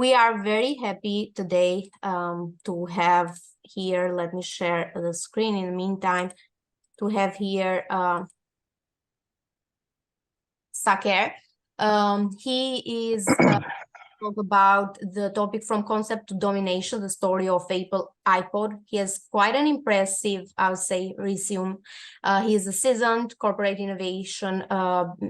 We are very happy today to have here, let me share the screen in the meantime, to have here Saker. He is talk about the topic from concept to domination, the story of Apple iPod. He has quite an impressive, I would say, resume. He is a seasoned corporate innovation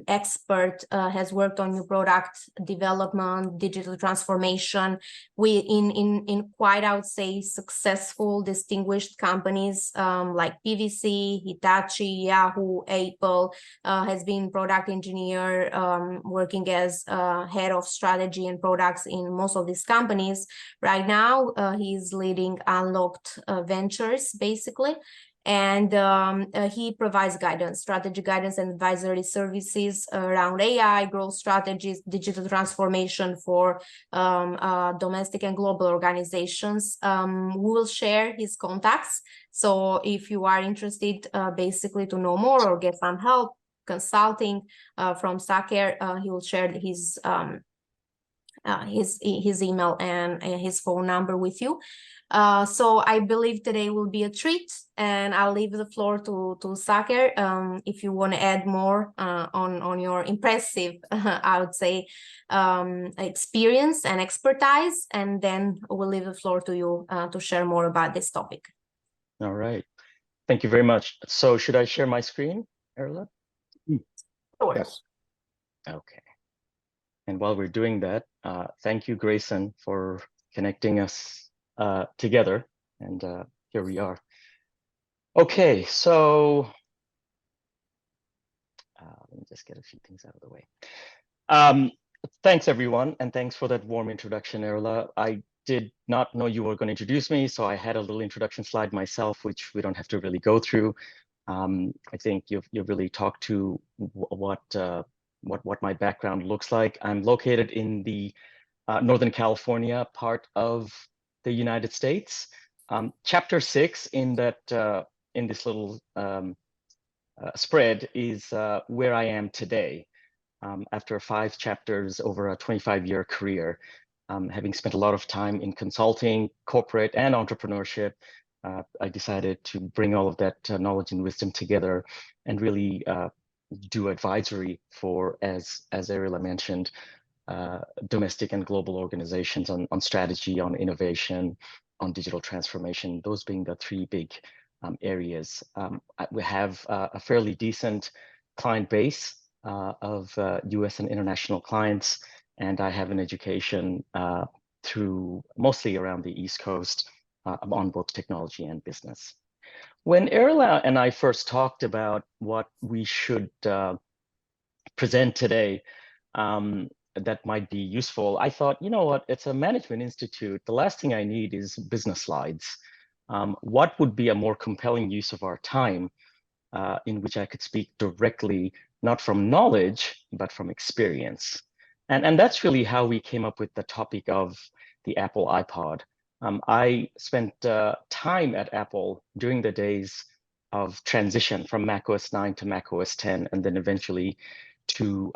expert, has worked on new product development, digital transformation, in quite, I would say, successful, distinguished companies like PVC, Hitachi, Yahoo, Apple. Has been product engineer, working as head of strategy and products in most of these companies. Right now, he's leading Unlocked Ventures, basically. And he provides guidance, strategy guidance and advisory services around AI, growth strategies, digital transformation for domestic and global organizations. We will share his contacts. So if you are interested basically to know more or get some help, consulting from Saker, he will share his email and his phone number with you. So I believe today will be a treat, and I'll leave the floor to Saker if you want to add more on your impressive, I would say, experience and expertise, and then we'll leave the floor to you to share more about this topic. All right. Thank you very much. So should I share my screen, Erla? Sure. Yes. Okay. And while we're doing that, thank you, Grayson, for connecting us together. And here we are. Okay, so let me just get a few things out of the way. Thanks, everyone, and thanks for that warm introduction, Erla. I did not know you were going to introduce me, so I had a little introduction slide myself, which we don't have to really go through. I think you've really talked to what my background looks like. I'm located in the Northern California part of the United States. Chapter 6 in that in this little spread is where I am today. After 5 chapters over a 25-year career, having spent a lot of time in consulting, corporate, and entrepreneurship, I decided to bring all of that knowledge and wisdom together and really do advisory for, as Erla mentioned, domestic and global organizations on strategy, on innovation, on digital transformation, those being the 3 big areas. We have a fairly decent client base of US and international clients, and I have an education through mostly around the East Coast on both technology and business. When Erla and I first talked about what we should present today that might be useful, I thought, you know what, it's a management institute. The last thing I need is business slides. What would be a more compelling use of our time in which I could speak directly, not from knowledge, but from experience? And that's really how we came up with the topic of the Apple iPod. I spent time at Apple during the days of transition from macOS 9 to macOS 10, and then eventually to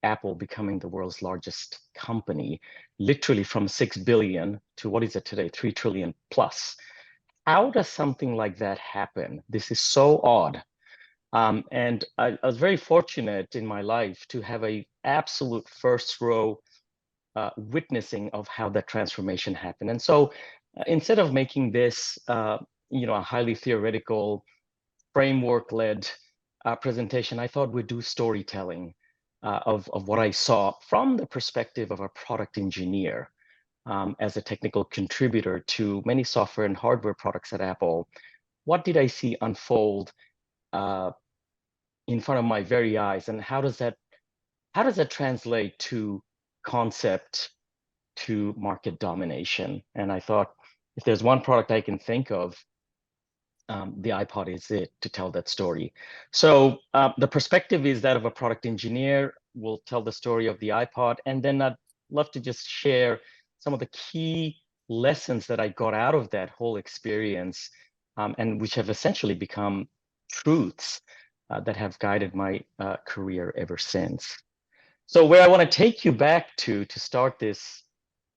Apple becoming the world's largest company, literally from 6 billion to what is it today, 3 trillion plus. How does something like that happen? This is so odd. And I was very fortunate in my life to have an absolute first row witnessing of how that transformation happened. And so instead of making this a highly theoretical, framework-led presentation, I thought we'd do storytelling of what I saw from the perspective of a product engineer as a technical contributor to many software and hardware products at Apple. What did I see unfold in front of my very eyes, and how does that translate to concept to market domination? And I thought, if there's one product I can think of, the iPod is it to tell that story. So the perspective is that of a product engineer. We'll tell the story of the iPod, and then I'd love to just share some of the key lessons that I got out of that whole experience, and which have essentially become truths that have guided my career ever since. So where I want to take you back to start this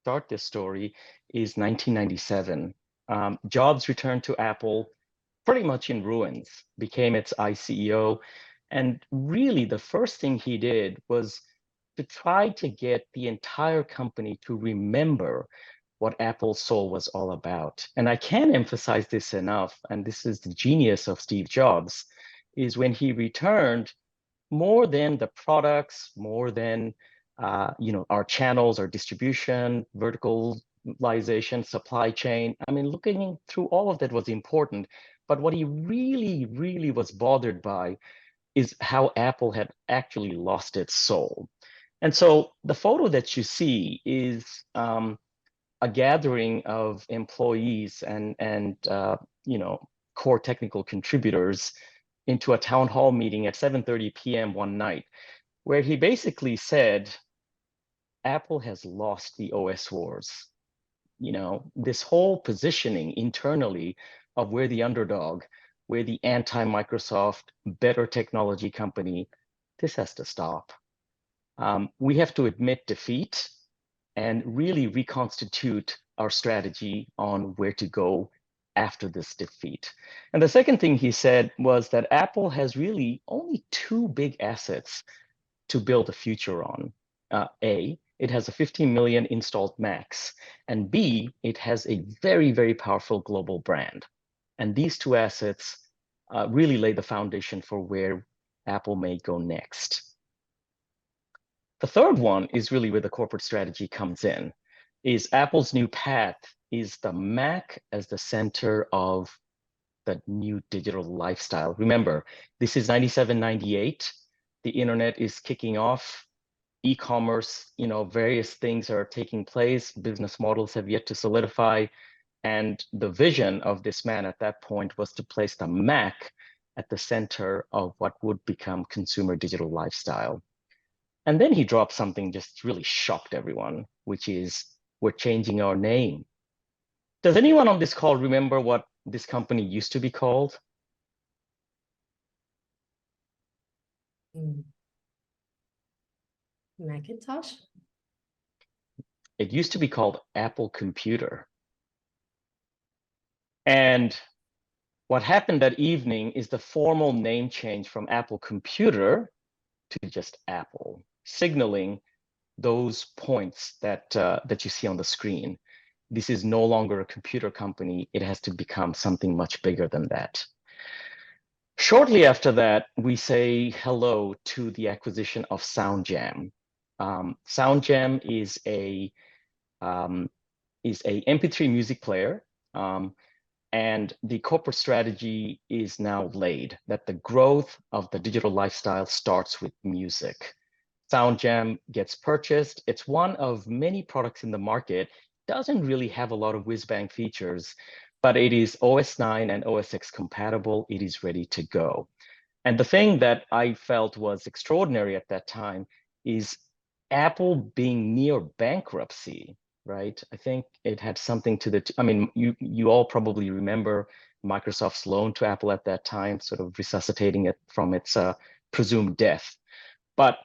start this story is 1997. Jobs returned to Apple pretty much in ruins, became its ICEO. And really, the first thing he did was to try to get the entire company to remember what Apple's soul was all about. And I can't emphasize this enough, and this is the genius of Steve Jobs, is when he returned, more than the products, more than our channels, our distribution, verticalization, supply chain. I mean, looking through all of that was important. But what he really, really was bothered by is how Apple had actually lost its soul. And so the photo that you see is a gathering of employees and core technical contributors into a town hall meeting at 7:30 p.m. one night, where he basically said, Apple has lost the OS wars. This whole positioning internally of we're the underdog, we're the anti-Microsoft, better technology company, this has to stop. We have to admit defeat and really reconstitute our strategy on where to go after this defeat. And the second thing he said was that Apple has really only two big assets to build a future on. A, it has a 15 million installed Macs, and B, it has a very, very powerful global brand. And these two assets really lay the foundation for where Apple may go next. The third one is really where the corporate strategy comes in, is Apple's new path is the Mac as the center of the new digital lifestyle. Remember, this is 97, 98. The internet is kicking off. E-commerce, various things are taking place. Business models have yet to solidify. And the vision of this man at that point was to place the Mac at the center of what would become consumer digital lifestyle. And then he dropped something just really shocked everyone, which is we're changing our name. Does anyone on this call remember what this company used to be called? Macintosh? It used to be called Apple Computer. And what happened that evening is the formal name change from Apple Computer to just Apple, signaling those points that you see on the screen. This is no longer a computer company. It has to become something much bigger than that. Shortly after that, we say hello to the acquisition of SoundJam. SoundJam is a MP3 music player, and the corporate strategy is now laid that the growth of the digital lifestyle starts with music. SoundJam gets purchased. It's one of many products in the market. Doesn't really have a lot of whiz-bang features, but it is OS 9 and OS X compatible. It is ready to go. And the thing that I felt was extraordinary at that time is Apple being near bankruptcy, right? I think it had something to I mean, you all probably remember Microsoft's loan to Apple at that time, sort of resuscitating it from its presumed death. But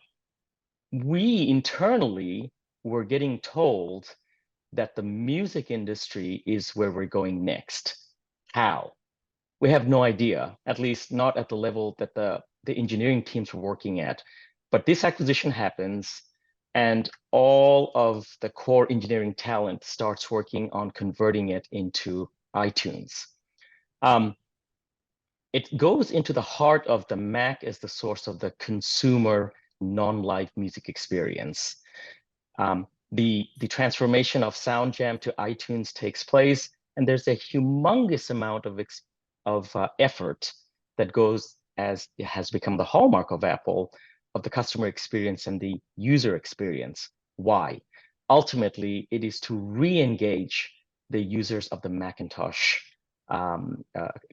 we internally were getting told that the music industry is where we're going next. How? We have no idea, at least not at the level that the engineering teams were working at. But this acquisition happens, and all of the core engineering talent starts working on converting it into iTunes. It goes into the heart of the Mac as the source of the consumer non-live music experience. The transformation of SoundJam to iTunes takes place, and there's a humongous amount of effort that goes, as it has become the hallmark of Apple, of the customer experience and the user experience. Why? Ultimately, it is to re-engage the users of the Macintosh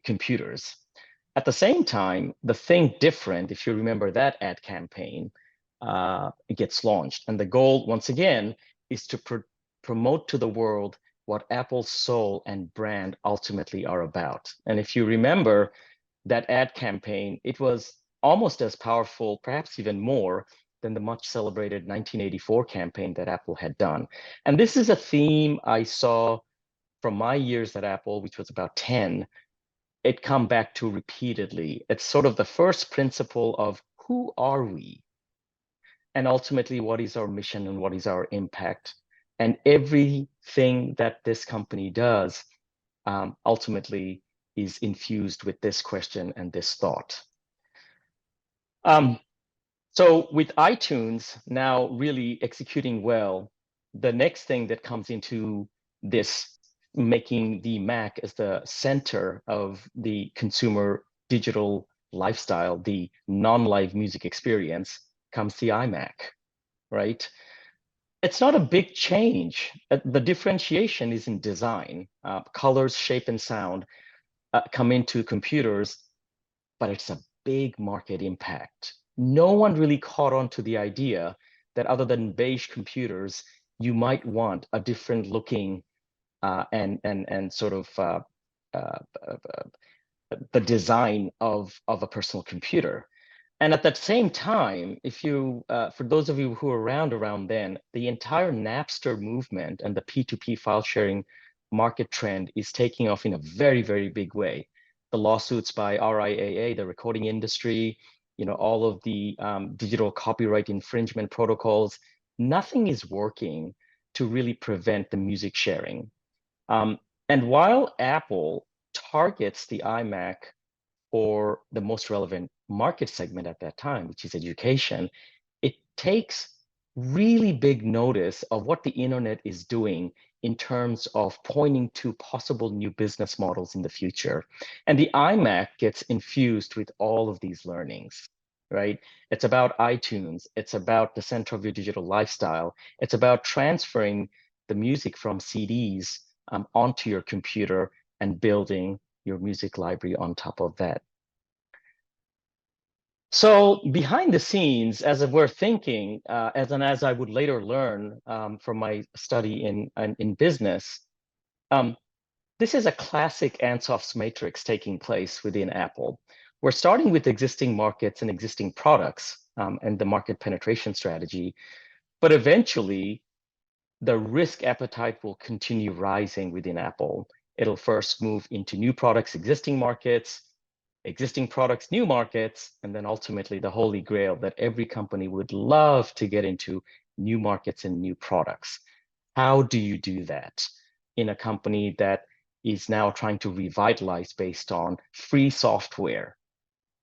computers. At the same time, the Thing Different, if you remember that ad campaign, it gets launched. And the goal, once again, is to promote to the world what Apple's soul and brand ultimately are about. And if you remember that ad campaign, it was almost as powerful, perhaps even more, than the much celebrated 1984 campaign that Apple had done. And this is a theme I saw from my years at Apple, which was about 10, it come back to repeatedly. It's sort of the first principle of who are we? And ultimately, what is our mission and what is our impact? And everything that this company does ultimately is infused with this question and this thought. So with iTunes now really executing well, the next thing that comes into this, making the Mac as the center of the consumer digital lifestyle, the non-live music experience, comes the iMac, right? It's not a big change. The differentiation is in design. Colors, shape, and sound come into computers, but it's a big market impact. No one really caught on to the idea that other than beige computers, you might want a different looking and sort of the design of a personal computer. And at that same time, if you, for those of you who were around then, the entire Napster movement and the P2P file sharing market trend is taking off in a very, very big way. The lawsuits by RIAA, the recording industry, all of the digital copyright infringement protocols, nothing is working to really prevent the music sharing. And while Apple targets the iMac for the most relevant market segment at that time, which is education, it takes really big notice of what the internet is doing in terms of pointing to possible new business models in the future. And the iMac gets infused with all of these learnings, right? It's about iTunes. It's about the center of your digital lifestyle. It's about transferring the music from CDs onto your computer and building your music library on top of that. So behind the scenes, as we're thinking, as I would later learn from my study in business, this is a classic Ansough's matrix taking place within Apple. We're starting with existing markets and existing products and the market penetration strategy, but eventually the risk appetite will continue rising within Apple. It'll first move into new products, existing markets, new markets, and then ultimately the holy grail that every company would love to get into, new markets and new products. How do you do that in a company that is now trying to revitalize based on free software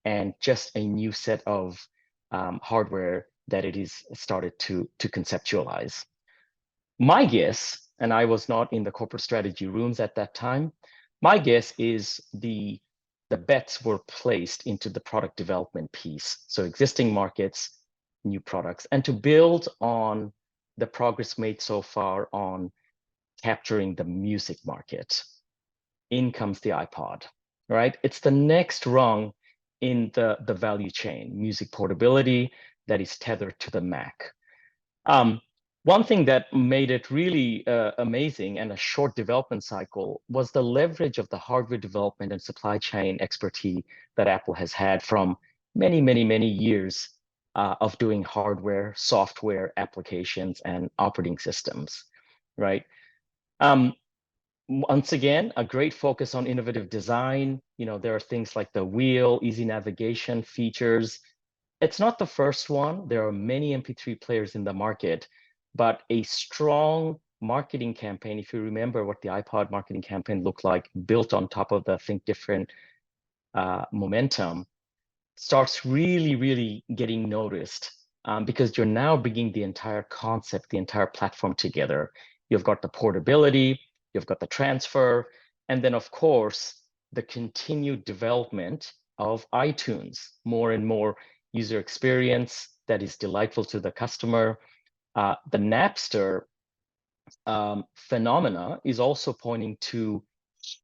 and just a new set of hardware that it is started to conceptualize? My guess, and I was not in the corporate strategy rooms at that time, my guess is the bets were placed into the product development piece. So existing markets, new products, and to build on the progress made so far on capturing the music market. In comes the iPod, right? It's the next rung in the value chain, music portability that is tethered to the Mac. One thing that made it really amazing and a short development cycle was the leverage of the hardware development and supply chain expertise that Apple has had from many, many, many years of doing hardware, software applications, and operating systems, right? Once again, a great focus on innovative design. There are things like the wheel, easy navigation features. It's not the first one. There are many MP3 players in the market, but a strong marketing campaign, if you remember what the iPod marketing campaign looked like, built on top of the Think Different momentum, starts really, really getting noticed because you're now bringing the entire concept, the entire platform together. You've got the portability, you've got the transfer, and then of course, the continued development of iTunes, more and more user experience that is delightful to the customer. The Napster phenomena is also pointing to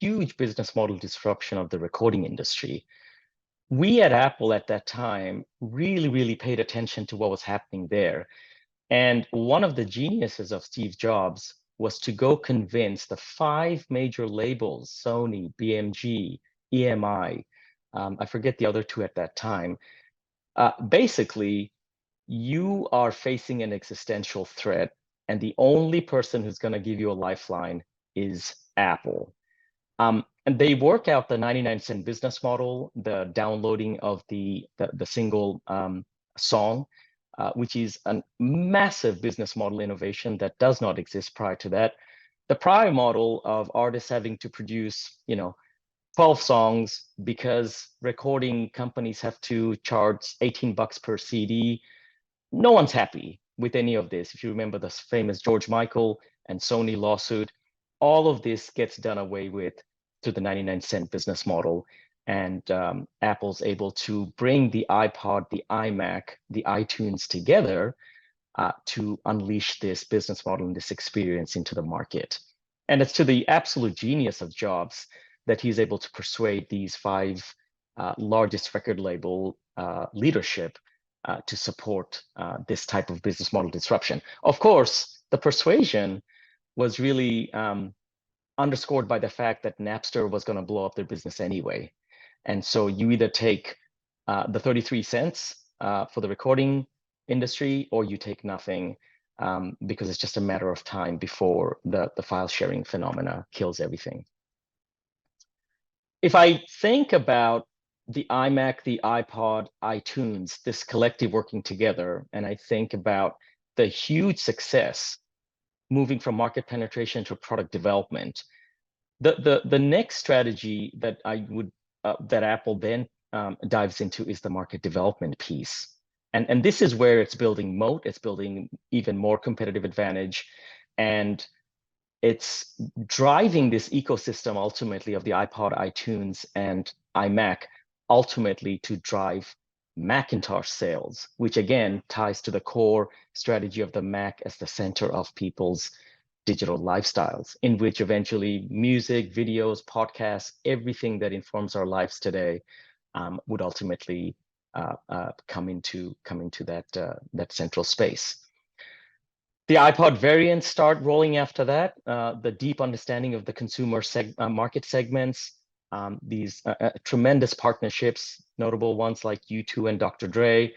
huge business model disruption of the recording industry. We at Apple at that time really, really paid attention to what was happening there. And one of the geniuses of Steve Jobs was to go convince the 5 major labels, Sony, BMG, EMI, I forget the other 2 at that time, basically, you are facing an existential threat, and the only person who's going to give you a lifeline is Apple. And they work out the 99-cent business model, the downloading of the single song, which is a massive business model innovation that does not exist prior to that. The prior model of artists having to produce, 12 songs because recording companies have to charge $18 per CD. No one's happy with any of this. If you remember the famous George Michael and Sony lawsuit, all of this gets done away with through the 99-cent business model. And Apple's able to bring the iPod, the iMac, the iTunes together to unleash this business model and this experience into the market. And it's to the absolute genius of Jobs that he's able to persuade these five largest record label leadership to support this type of business model disruption. Of course, the persuasion was really underscored by the fact that Napster was going to blow up their business anyway. And so you either take the 33 cents for the recording industry, or you take nothing, because it's just a matter of time before the file sharing phenomena kills everything. If I think about the iMac, the iPod, iTunes, this collective working together, and I think about the huge success moving from market penetration to product development, the next strategy that I would that Apple then dives into is the market development piece. And this is where it's building moat, it's building even more competitive advantage, and it's driving this ecosystem ultimately of the iPod, iTunes, and iMac ultimately to drive Macintosh sales, which again ties to the core strategy of the Mac as the center of people's digital lifestyles, in which eventually music, videos, podcasts, everything that informs our lives today would ultimately come into that central space. The iPod variants start rolling after that. The deep understanding of the consumer market segments, these tremendous partnerships, notable ones like U2 and Dr. Dre,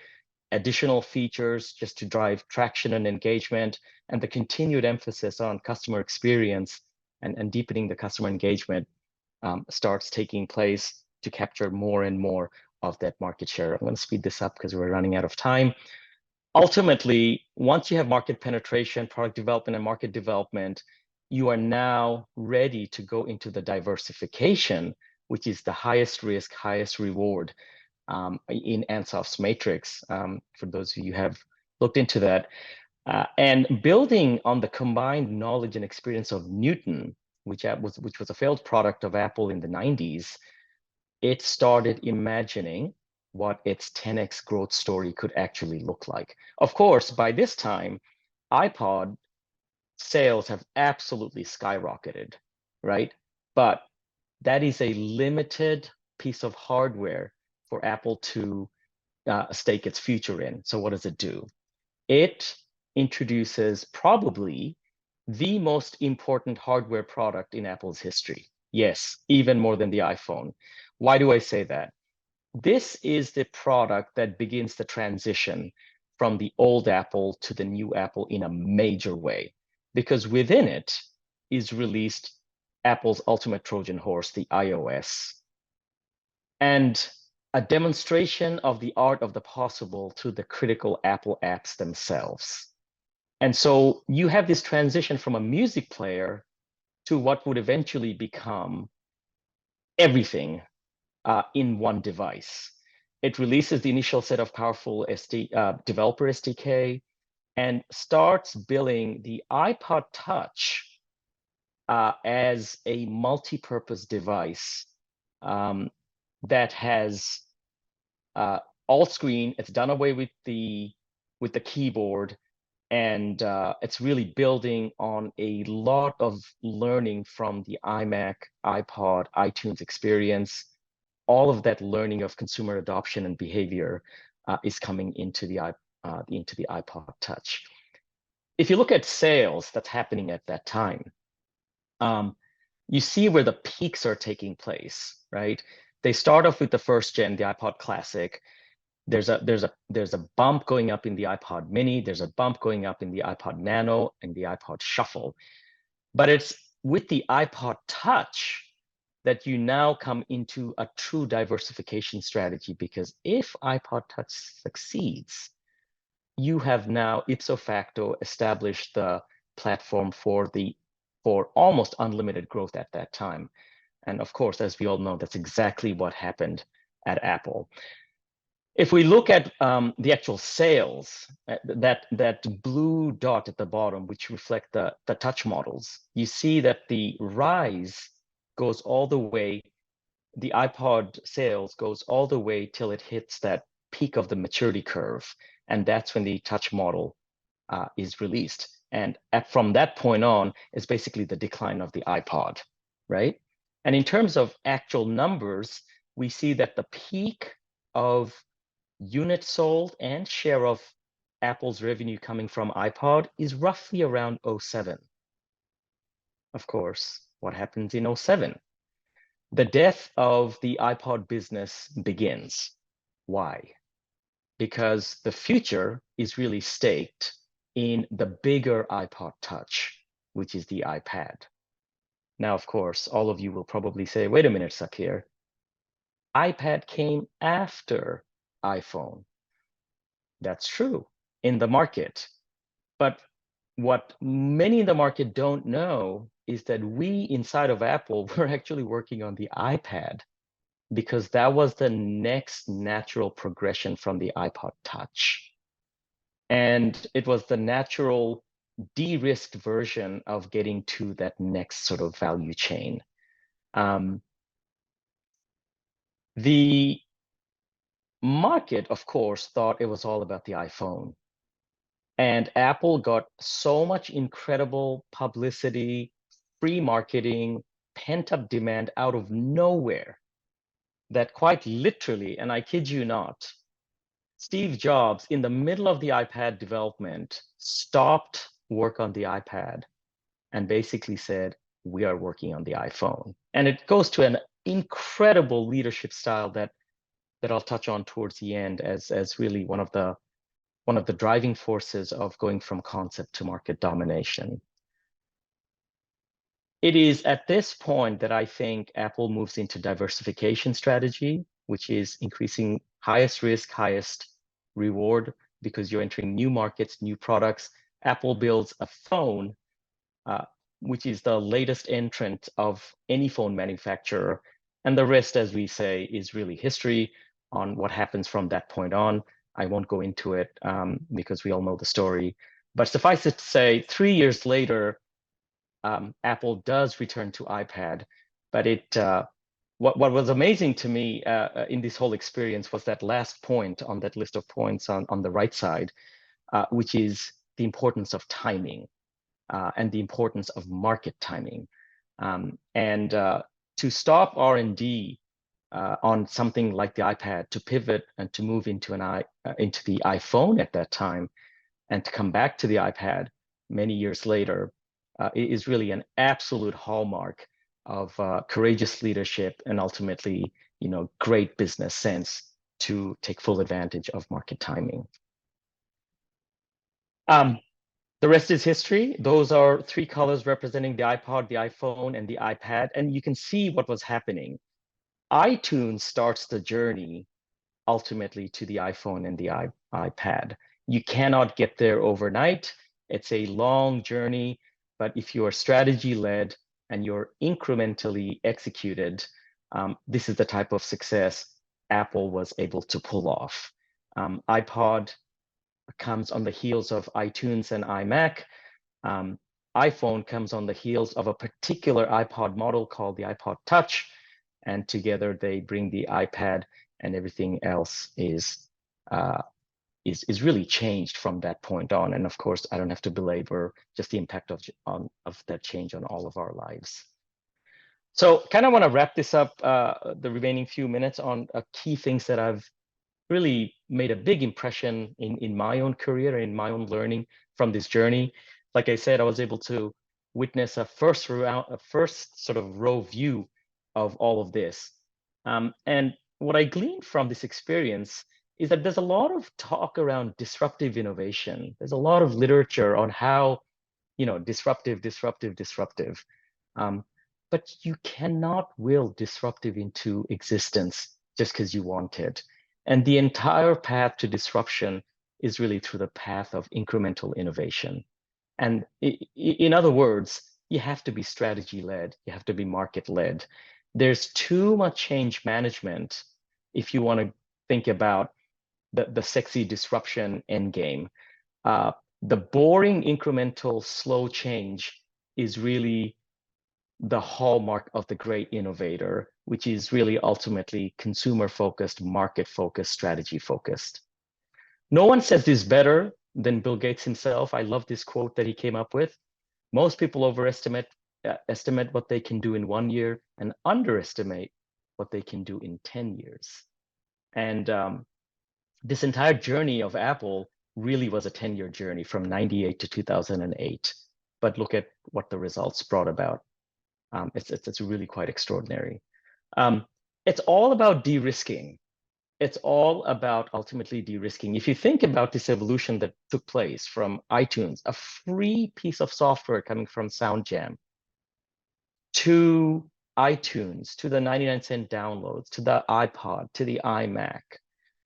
additional features just to drive traction and engagement, and the continued emphasis on customer experience and deepening the customer engagement starts taking place to capture more and more of that market share. I'm going to speed this up because we're running out of time. Ultimately, once you have market penetration, product development, and market development, you are now ready to go into the diversification, which is the highest risk, highest reward in Ansoff's matrix, for those of you who have looked into that. And building on the combined knowledge and experience of Newton, which was a failed product of Apple in the 90s, it started imagining what its 10x growth story could actually look like. Of course, by this time, iPod sales have absolutely skyrocketed, right? But that is a limited piece of hardware for Apple to stake its future in. So what does it do? It introduces probably the most important hardware product in Apple's history. Yes, even more than the iPhone. Why do I say that? This is the product that begins the transition from the old Apple to the new Apple in a major way, because within it is released Apple's ultimate Trojan horse, the iOS, and a demonstration of the art of the possible through the critical Apple apps themselves. And so you have this transition from a music player to what would eventually become everything in one device. It releases the initial set of powerful developer SDK and starts billing the iPod Touch as a multi-purpose device that has all screen. It's done away with the keyboard, and it's really building on a lot of learning from the iMac, iPod, iTunes experience. All of that learning of consumer adoption and behavior is coming into the iPod Touch. If you look at sales that's happening at that time, you see where the peaks are taking place, right? They start off with the first gen, the iPod Classic. There's a bump going up in the iPod Mini. There's a bump going up in the iPod Nano and the iPod Shuffle. But it's with the iPod Touch that you now come into a true diversification strategy, because if iPod Touch succeeds, you have now ipso facto established the platform for almost unlimited growth at that time. And of course, as we all know, that's exactly what happened at Apple. If we look at the actual sales, that blue dot at the bottom, which reflect the touch models, you see that the rise goes all the way, the iPod sales goes all the way till it hits that peak of the maturity curve. And that's when the touch model is released. And from that point on is basically the decline of the iPod, right? And in terms of actual numbers, we see that the peak of units sold and share of Apple's revenue coming from iPod is roughly around 07. Of course, what happens in 07? The death of the iPod business begins. Why? Because the future is really staked in the bigger iPod Touch, which is the iPad. Now, of course, all of you will probably say, wait a minute, Sakir, iPad came after iPhone. That's true in the market. But what many in the market don't know is that we inside of Apple were actually working on the iPad, because that was the next natural progression from the iPod Touch. And it was the natural de-risked version of getting to that next sort of value chain. The market, of course, thought it was all about the iPhone. And Apple got so much incredible publicity, free marketing, pent-up demand out of nowhere that quite literally, and I kid you not, Steve Jobs, in the middle of the iPad development, stopped work on the iPad and basically said, we are working on the iPhone. And it goes to an incredible leadership style that I'll touch on towards the end as really one of the driving forces of going from concept to market domination. It is at this point that I think Apple moves into diversification strategy, which is increasing highest risk, highest reward, because you're entering new markets, new products. Apple builds a phone, which is the latest entrant of any phone manufacturer. And the rest, as we say, is really history on what happens from that point on. I won't go into it because we all know the story. But suffice it to say, 3 years later, Apple does return to iPad. But what was amazing to me in this whole experience was that last point on that list of points on the right side, which is the importance of timing and the importance of market timing. To stop R&D on something like the iPad, to pivot and to move into the iPhone at that time, and to come back to the iPad many years later, is really an absolute hallmark of courageous leadership and ultimately, great business sense to take full advantage of market timing. The rest is history. Those are 3 colors representing the iPod, the iPhone, and the iPad, and you can see what was happening. iTunes starts the journey ultimately to the iPhone and the iPad. You cannot get there overnight. It's a long journey, but if you are strategy-led and you're incrementally executed, this is the type of success Apple was able to pull off. iPod comes on the heels of iTunes and iMac. iPhone comes on the heels of a particular iPod model called the iPod Touch, and together they bring the iPad, and everything else is really changed from that point on. And of course, I don't have to belabor just the impact of that change on all of our lives. So kind of want to wrap this up, the remaining few minutes, on key things that I've really made a big impression in my own career and in my own learning from this journey. Like I said, I was able to witness a first sort of row view of all of this. And what I gleaned from this experience is that there's a lot of talk around disruptive innovation. There's a lot of literature on how, disruptive. But you cannot will disruptive into existence just because you want it. And the entire path to disruption is really through the path of incremental innovation. And in other words, you have to be strategy-led, you have to be market-led. There's too much change management if you want to think about the sexy disruption endgame. The boring, incremental, slow change is really the hallmark of the great innovator, which is really ultimately consumer-focused, market-focused, strategy-focused. No one says this better than Bill Gates himself. I love this quote that he came up with. Most people overestimate estimate what they can do in 1 year and underestimate what they can do in 10 years. And this entire journey of Apple really was a 10-year journey from 98 to 2008. But look at what the results brought about. It's really quite extraordinary. It's all about de-risking. It's all about ultimately de-risking. If you think about this evolution that took place from iTunes, a free piece of software coming from SoundJam, to iTunes, to the 99-cent downloads, to the iPod, to the iMac,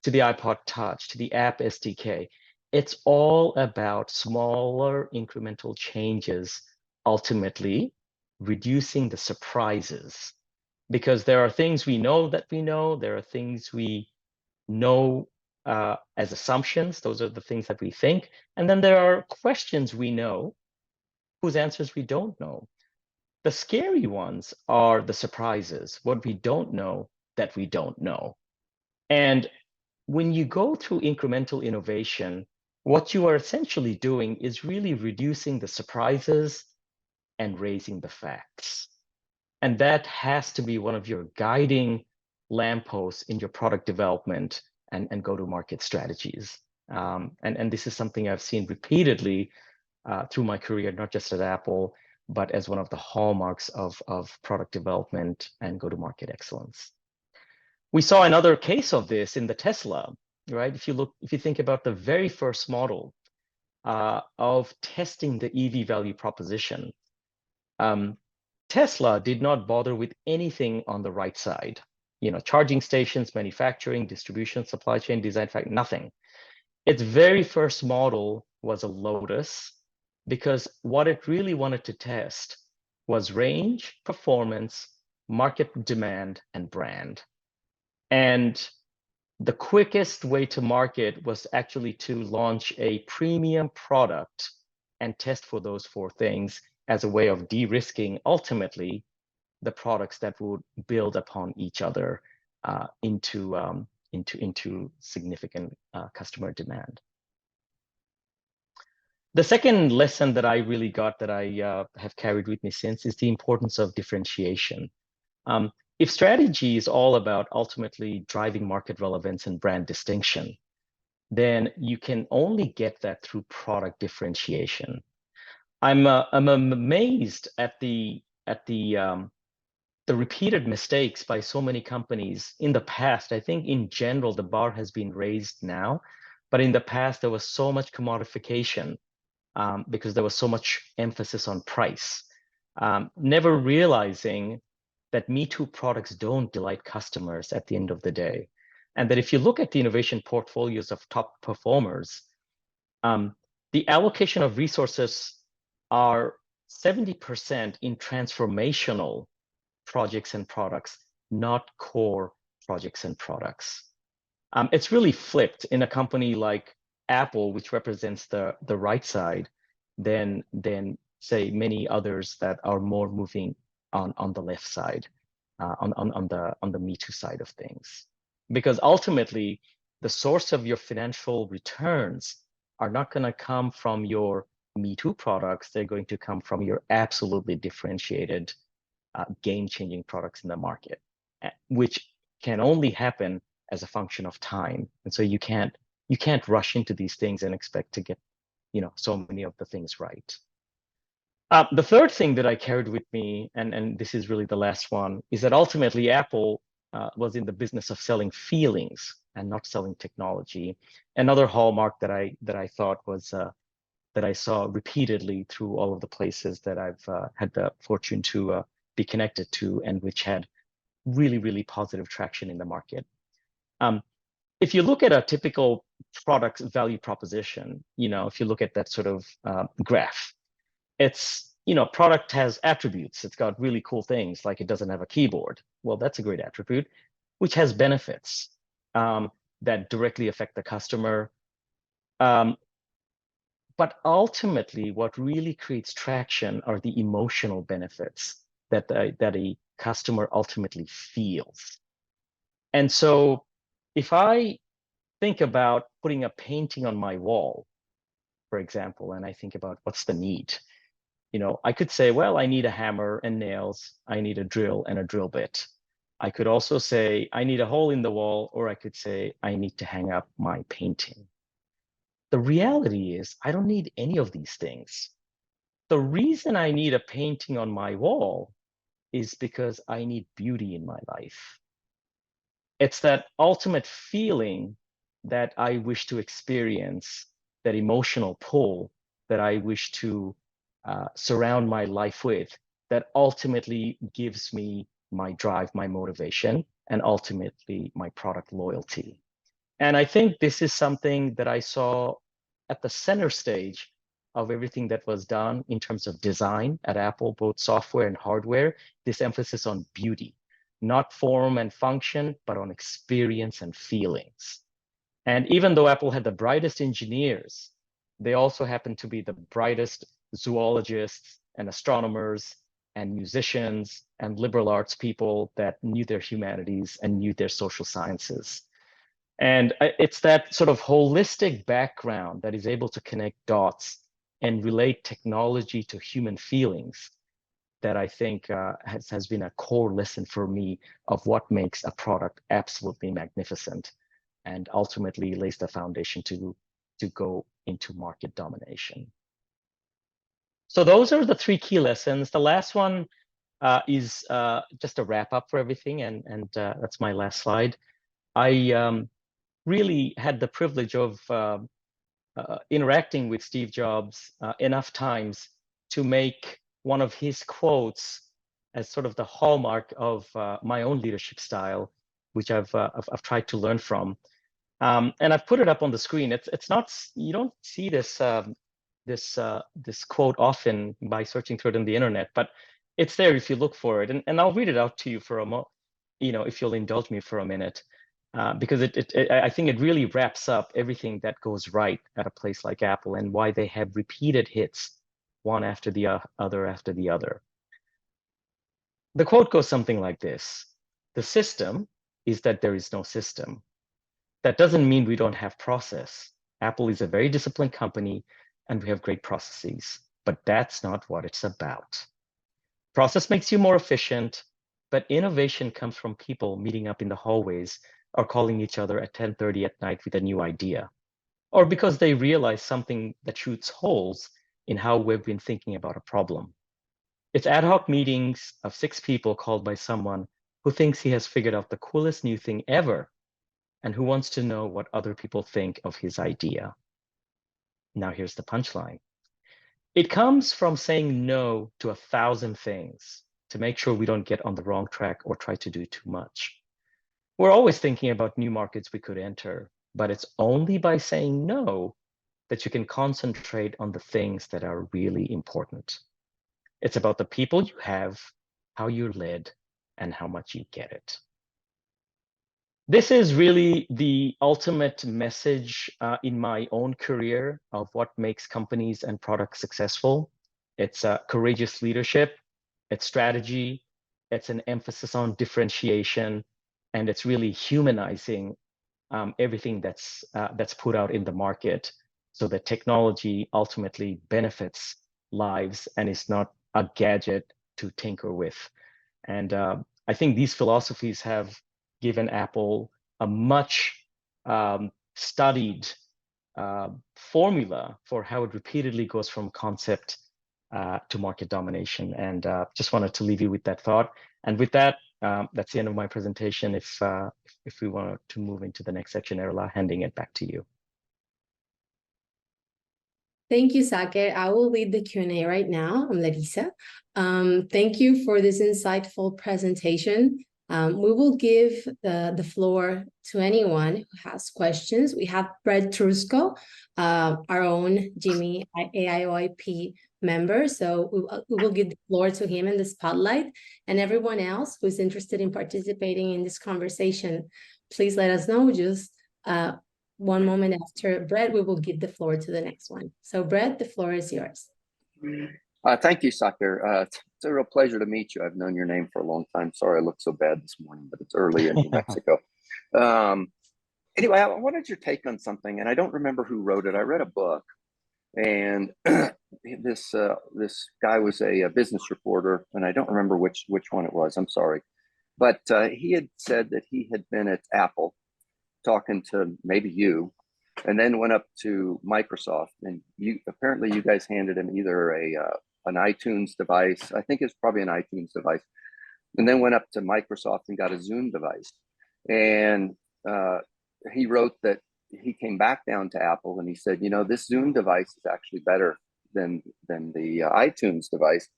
to the iPod Touch, to the App SDK, it's all about smaller incremental changes, ultimately reducing the surprises. Because there are things we know that we know, there are things we know as assumptions, those are the things that we think, and then there are questions we know whose answers we don't know. The scary ones are the surprises, what we don't know that we don't know. And when you go through incremental innovation, what you are essentially doing is really reducing the surprises and raising the facts. And that has to be one of your guiding lampposts in your product development and go-to-market strategies. And this is something I've seen repeatedly through my career, not just at Apple, but as one of the hallmarks of product development and go-to-market excellence. We saw another case of this in the Tesla, right? If you think about the very first model of testing the EV value proposition, Tesla did not bother with anything on the right side. Charging stations, manufacturing, distribution, supply chain, design, fact, nothing. Its very first model was a Lotus, because what it really wanted to test was range, performance, market demand, and brand. And the quickest way to market was actually to launch a premium product and test for those 4 things as a way of de-risking ultimately the products that would build upon each other into significant customer demand. The second lesson that I really got that I have carried with me since is the importance of differentiation. If strategy is all about ultimately driving market relevance and brand distinction, then you can only get that through product differentiation. I'm amazed at the repeated mistakes by so many companies in the past. I think in general the bar has been raised now, but in the past there was so much commodification because there was so much emphasis on price, never realizing that Me Too products don't delight customers at the end of the day. And that if you look at the innovation portfolios of top performers, the allocation of resources are 70% in transformational projects and products, not core projects and products. It's really flipped in a company like Apple, which represents the right side, than say many others that are more moving on the left side, on the Me Too side of things. Because ultimately, the source of your financial returns are not going to come from your Me Too products. They're going to come from your absolutely differentiated, game-changing products in the market, which can only happen as a function of time. And so you can't rush into these things and expect to get so many of the things right. The third thing that I carried with me, and this is really the last one, is that ultimately Apple was in the business of selling feelings and not selling technology. Another hallmark that I thought was that I saw repeatedly through all of the places that I've had the fortune to be connected to, and which had really, really positive traction in the market. If you look at a typical product value proposition, if you look at that sort of graph, it's, product has attributes. It's got really cool things, like it doesn't have a keyboard. Well, that's a great attribute, which has benefits that directly affect the customer. But ultimately, what really creates traction are the emotional benefits that a customer ultimately feels. And so if I think about putting a painting on my wall, for example, and I think about what's the need, I could say, well, I need a hammer and nails. I need a drill and a drill bit. I could also say, I need a hole in the wall, or I could say, I need to hang up my painting. The reality is, I don't need any of these things. The reason I need a painting on my wall is because I need beauty in my life. It's that ultimate feeling that I wish to experience, that emotional pull that I wish to surround my life with, that ultimately gives me my drive, my motivation, and ultimately my product loyalty. And I think this is something that I saw at the center stage of everything that was done in terms of design at Apple, both software and hardware, this emphasis on beauty, not form and function, but on experience and feelings. And even though Apple had the brightest engineers, they also happened to be the brightest zoologists and astronomers and musicians and liberal arts people that knew their humanities and knew their social sciences. And it's that sort of holistic background that is able to connect dots and relate technology to human feelings that I think has been a core lesson for me of what makes a product absolutely magnificent and ultimately lays the foundation to go into market domination. So those are the three key lessons. The last one is just a wrap up for everything, and that's my last slide. I really had the privilege of interacting with Steve Jobs enough times to make one of his quotes as sort of the hallmark of my own leadership style, which I've tried to learn from. And I've put it up on the screen. It's not, you don't see this this quote often by searching through it on the internet, but it's there if you look for it. And I'll read it out to you for a moment, if you'll indulge me for a minute. Because I think it really wraps up everything that goes right at a place like Apple and why they have repeated hits, one after the other after the other. The quote goes something like this: "The system is that there is no system. That doesn't mean we don't have process. Apple is a very disciplined company and we have great processes, but that's not what it's about. Process makes you more efficient, but innovation comes from people meeting up in the hallways or calling each other at 10:30 at night with a new idea, or because they realize something that shoots holes in how we've been thinking about a problem. It's ad hoc meetings of 6 people called by someone who thinks he has figured out the coolest new thing ever and who wants to know what other people think of his idea." Now here's the punchline. It comes from saying no to 1,000 things to make sure we don't get on the wrong track or try to do too much. We're always thinking about new markets we could enter, but it's only by saying no that you can concentrate on the things that are really important. It's about the people you have, how you're led, and how much you get it. This is really the ultimate message in my own career of what makes companies and products successful. It's courageous leadership, it's strategy, it's an emphasis on differentiation, and it's really humanizing everything that's put out in the market so that technology ultimately benefits lives and is not a gadget to tinker with. And I think these philosophies have given Apple a much studied formula for how it repeatedly goes from concept to market domination. And just wanted to leave you with that thought. And with that, That's the end of my presentation. If we want to move into the next section, Erla, handing it back to you. Thank you, Saker. I will lead the Q&A right now. I'm Larissa. Thank you for this insightful presentation. We will give the floor to anyone who has questions. We have Brett Trusco, our own GIMI AIOIP member. So we will give the floor to him in the spotlight. And everyone else who's interested in participating in this conversation, please let us know. Just one moment after Brett, we will give the floor to the next one. So Brett, the floor is yours. Thank you, Saker. It's a real pleasure to meet you. I've known your name for a long time. Sorry I look so bad this morning, but it's early in New Mexico. Anyway, I wanted your take on something, and I don't remember who wrote it. I read a book, and this guy was a business reporter, and I don't remember which one it was. I'm sorry. But he had said that he had been at Apple talking to maybe you, and then went up to Microsoft, and apparently you guys handed him either an iTunes device, I think it's probably an iTunes device, and then went up to Microsoft and got a Zoom device. And he wrote that he came back down to Apple and he said, you know, this Zoom device is actually better than the iTunes device.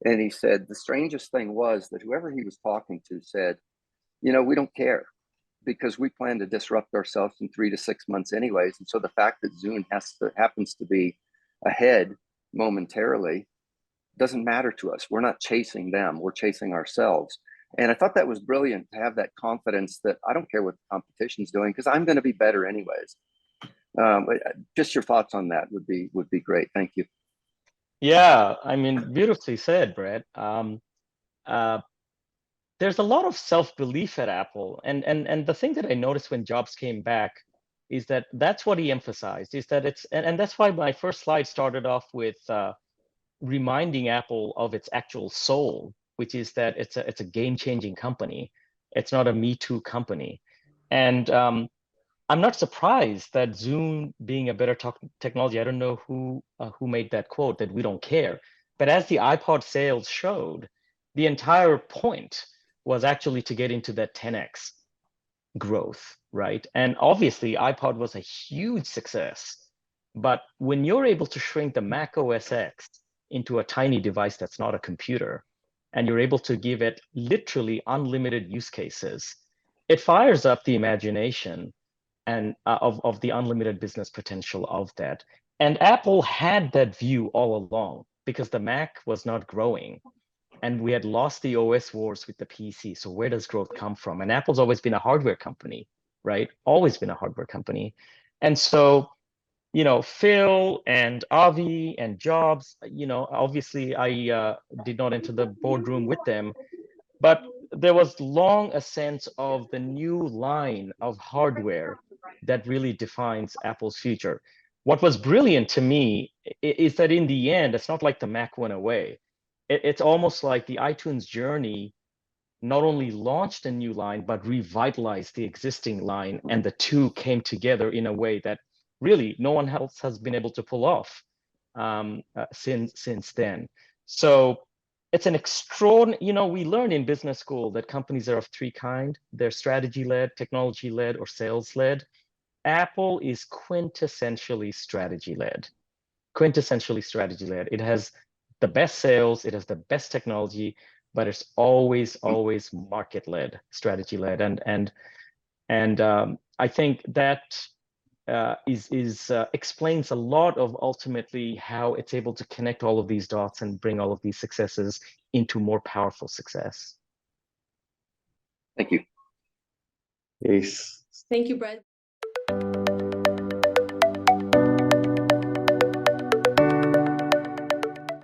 And he said the strangest thing was that whoever he was talking to said, you know, we don't care, because we plan to disrupt ourselves in 3 to 6 months anyways. And so the fact that Zoom happens to be ahead momentarily doesn't matter to us. We're not chasing them, we're chasing ourselves. And I thought that was brilliant to have that confidence that I don't care what the competition's doing, because I'm going to be better anyways. Just your thoughts on that would be great. Thank you. Yeah, I mean, beautifully said, Brett. There's a lot of self-belief at Apple, and the thing that I noticed when Jobs came back is that that's what he emphasized, is that and that's why my first slide started off with reminding Apple of its actual soul, which is that it's a game-changing company. It's not a Me Too company. And I'm not surprised that Zoom being a better technology, I don't know who made that quote, that we don't care. But as the iPod sales showed, the entire point was actually to get into that 10x growth, right? And obviously iPod was a huge success. But when you're able to shrink the Mac OS X into a tiny device that's not a computer, and you're able to give it literally unlimited use cases, it fires up the imagination and of the unlimited business potential of that. And Apple had that view all along, because the Mac was not growing and we had lost the OS wars with the PC. So where does growth come from? And Apple's always been a hardware company, right? Always been a hardware company. And so, you know, Phil and Avi and Jobs, you know, obviously I did not enter the boardroom with them, but there was long a sense of the new line of hardware that really defines Apple's future. What was brilliant to me is that in the end, it's not like the Mac went away. It's almost like the iTunes journey not only launched a new line, but revitalized the existing line. And the two came together in a way that really no one else has been able to pull off since then. So it's an extraordinary, you know, we learn in business school that companies are of three kinds. They're strategy-led, technology-led, or sales-led. Apple is quintessentially strategy-led. Quintessentially strategy-led. It has the best sales, it has the best technology, but it's always market-led, strategy-led, and I think that explains a lot of ultimately how it's able to connect all of these dots and bring all of these successes into more powerful success. Thank you. Yes. Thank you, Brett.